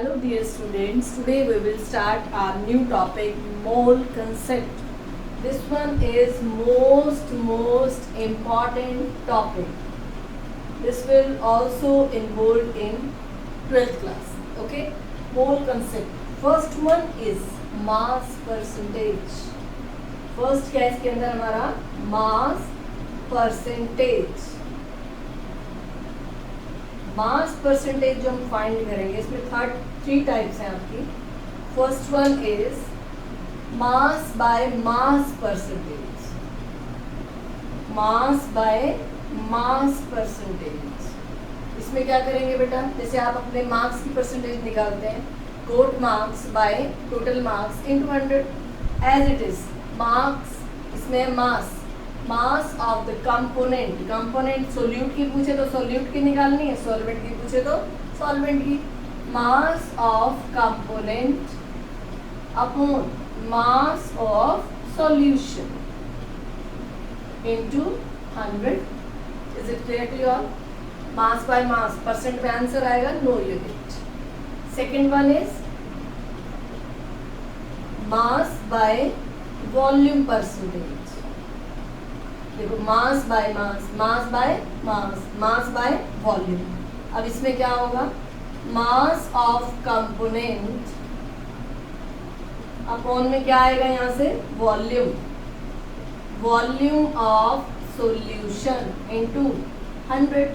Hello dear students, today we will start our new topic, mole concept. This one is most important topic. This will also involved in 12th class. Okay, mole concept. First one is mass percentage. First क्या है इसके अंदर हमारा mass percentage. Mass percentage जो हम find करेंगे इसमें three types हैं आपकी. First one is mass by mass percentage. Mass by mass percentage. इसमें क्या करेंगे बेटा, जैसे आप अपने मार्क्स की परसेंटेज निकालते हैं, got marks by total marks into 100 as it is. Marks इसमें mass of the component solute की पूछे तो सोल्यूट की निकालनी है, सॉल्वेंट की पूछे तो सॉल्वेंट की. Mass of component upon mass of solution into 100. Is it clear to you all? Mass by mass, percent में आंसर आएगा no unit. Second one is mass by volume percentage. देखो mass by mass by volume. अब इसमें क्या होगा, मास of component upon में क्या आएगा यहाँ से वॉल्यूम ऑफ सॉल्यूशन इनटू 100.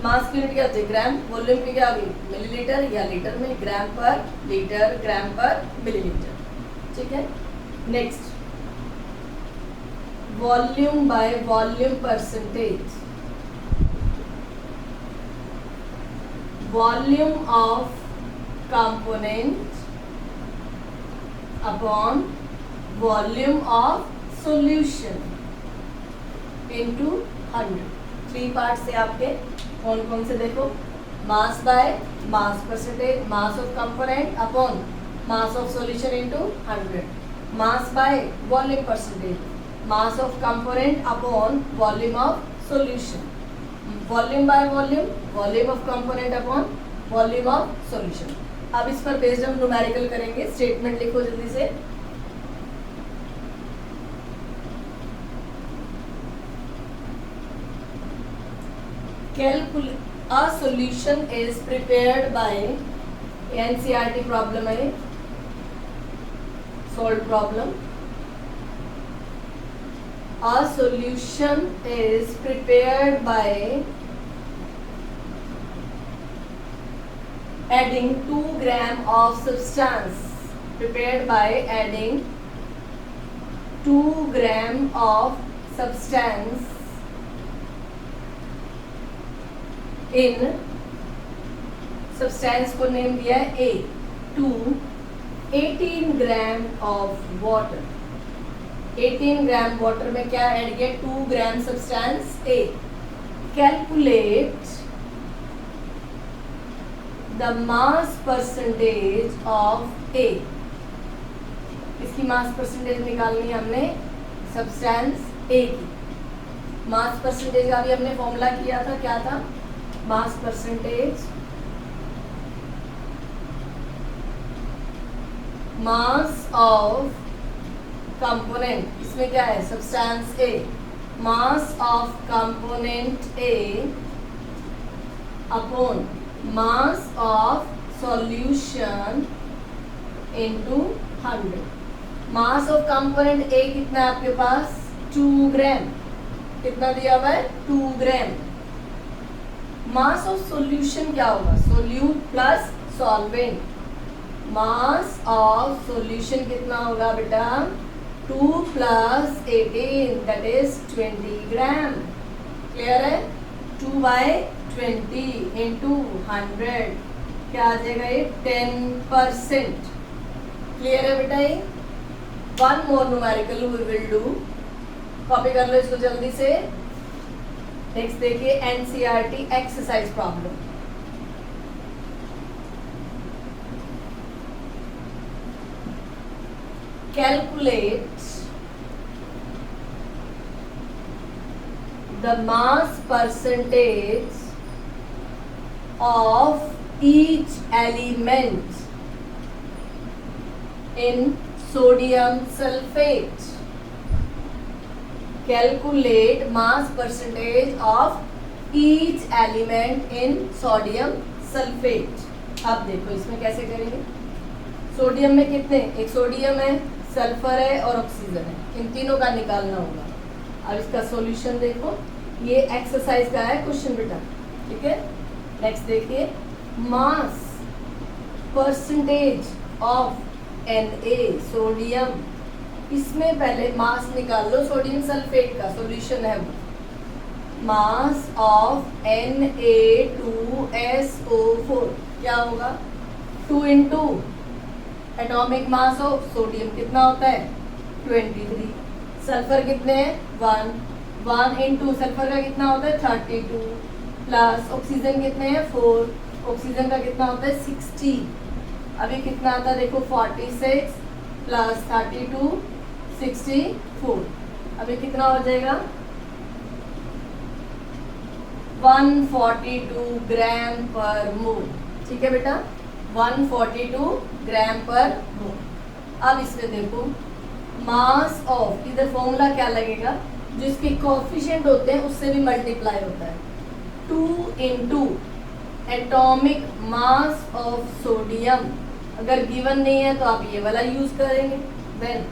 मास की यूनिट क्या होती है, ग्राम. वॉल्यूम की क्या होगी, मिलीलीटर या लीटर में. ग्राम पर लीटर, ग्राम पर मिलीलीटर. ठीक है. Next volume by volume percentage. Volume of component upon volume of solution into 100. 3 part से आपके कौन कौन से देखो, mass by mass percentage, mass of component upon mass of solution into 100. Mass by volume percentage, mass of component upon volume of solution. Volume by volume of component upon volume of solution. अब इस पर based हम numerical करेंगे. Statement लिखो जल्दी से. Calculate a solution is prepared by, NCERT problem है, solve problem. A solution is prepared by adding 2 gram of substance. Prepared by adding 2 gram of substance in, substance को नेम दिया है A, to 18 gram of water. 18 gram water में क्या add किया, 2 gram substance A. Calculate the mass percentage of A. इसकी mass percentage निकालनी है हमने सब्सटेंस A की. मास परसेंटेज का भी हमने फॉर्मूला किया था, क्या था, mass percentage mass of component. इसमें क्या है, substance A. Mass of component A upon mass of solution into 100. Mass of component A कितना है आपके पास, 2 ग्राम. कितना दिया हुआ है, 2 ग्राम. मास ऑफ सॉल्यूशन क्या होगा, solute plus solvent. Mass of solution कितना होगा बेटा, 2 plus 18 that is 20 gram. Clear है. 2 by 20 into 100 क्या आ जाएगा, ये 10%. क्लियर है बेटा. ये one more numerical we will do. Copy कर लो इसको जल्दी से. नेक्स्ट देखिए NCERT exercise problem. Calculate the mass percentage of each element in sodium sulfate. Calculate mass percentage of each element in sodium sulfate. अब देखो इसमें कैसे करेंगे. सोडियम में कितने, एक सोडियम है, सल्फर है और ऑक्सीजन है, इन तीनों का निकालना होगा. अब इसका सॉल्यूशन देखो, ये एक्सरसाइज का है क्वेश्चन बेटा. ठीक है, नेक्स्ट देखिए, मास परसेंटेज ऑफ Na सोडियम. इसमें पहले मास निकाल लो सोडियम सल्फेट का, सॉल्यूशन है वो. मास ऑफ Na2SO4 क्या होगा, 2 into atomic mass of sodium कितना होता है 23, सल्फर कितने हैं 1 इंटू सल्फर का कितना होता है 32, प्लस ऑक्सीजन कितने हैं 4, ऑक्सीजन का कितना होता है 60. अभी कितना आता है देखो 46 प्लस 32 64. अभी कितना हो जाएगा 142 ग्राम पर मोल. ठीक है बेटा, 142 ग्राम पर मोल. अब इसमें देखो मास ऑफ, इधर फॉर्मूला क्या लगेगा, जो इसके कोएफिशिएंट होते हैं उससे भी मल्टीप्लाई होता है. 2 into atomic mass of sodium. अगर गिवन नहीं है तो आप ये वाला यूज करेंगे. Then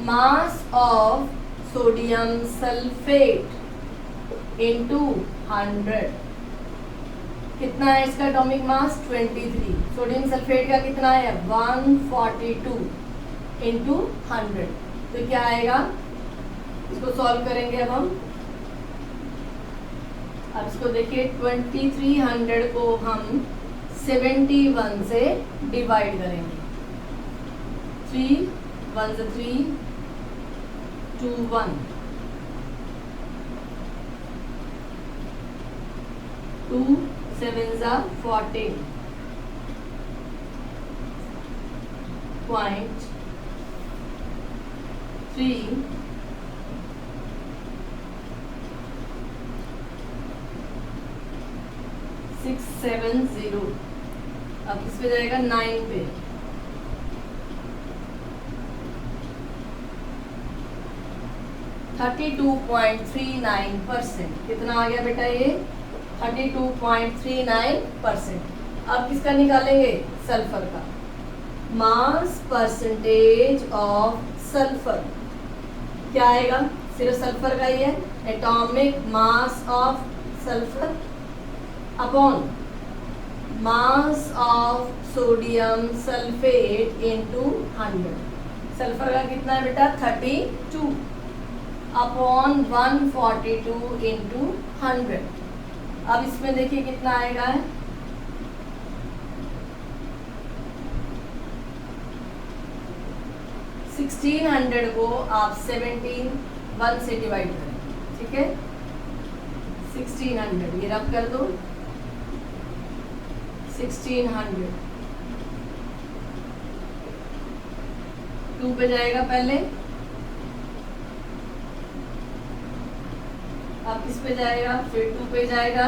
mass of sodium sulphate into 100. कितना है इसका एटॉमिक मास 23. सोडियम सल्फेट का कितना है 142 इंटू 100. तो क्या आएगा, इसको सॉल्व करेंगे अब हम. अब इसको देखिए 2300 को हम 71 से डिवाइड करेंगे. 3 1 से 3 2 1 2 7 जा 14 पॉइंट 3 670. अब किस पे जाएगा 9 पे. %32.39. कितना आ गया बेटा ये 32.39%. अब किसका निकालेंगे सल्फर का. मास परसेंटेज ऑफ सल्फर क्या आएगा, सिर्फ सल्फर का ही है. Atomic mass of sulphur upon mass of sodium sulphate into 100. Sulphur का कितना है बेटा 32 अपॉन 142 इंटू 100. अब इसमें देखिए कितना आएगा 1600 को आप 1 से डिवाइड करें. ठीक है, 1600 ये रब कर दो. 1600 2 पे जाएगा पहले, अब किस पे जाएगा फिर 2 पे जाएगा,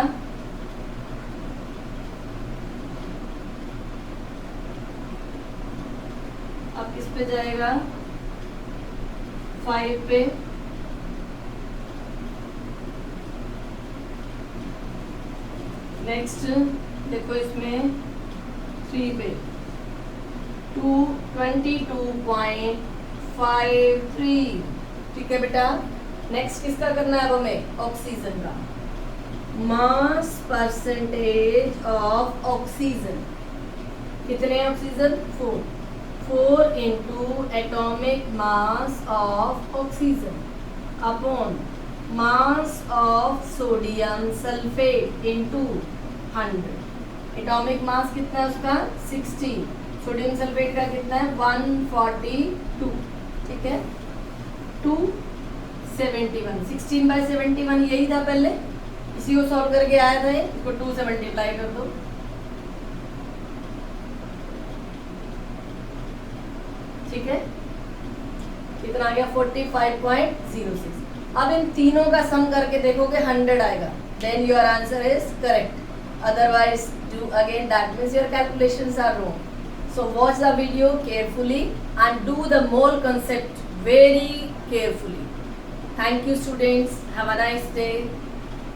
अब किस पे जाएगा 5 पे, नेक्स्ट देखो इसमें 3 पे 22.53. ठीक है बेटा, नेक्स्ट किसका करना है अब हमें ऑक्सीजन का. मास परसेंटेज ऑफ ऑक्सीजन. कितने हैं oxygen 4 into atomic mass of oxygen upon mass of sodium sulphate into 100. Atomic mass कितना है उसका 60. सोडियम सल्फेट का कितना है 142. ठीक है, 271. 16/71 यही था पहले, इसी को सॉल्व करके आया था. इसको 2 से मल्टीप्लाई कर दो. ठीक है, कितना आ गया 45.06. अब इन तीनों का सम करके देखोगे 100 आएगा. Then your answer is correct. otherwise do again, that means your calculations are wrong. So watch the video carefully and do the mole concept very carefully. Thank you students, have a nice day.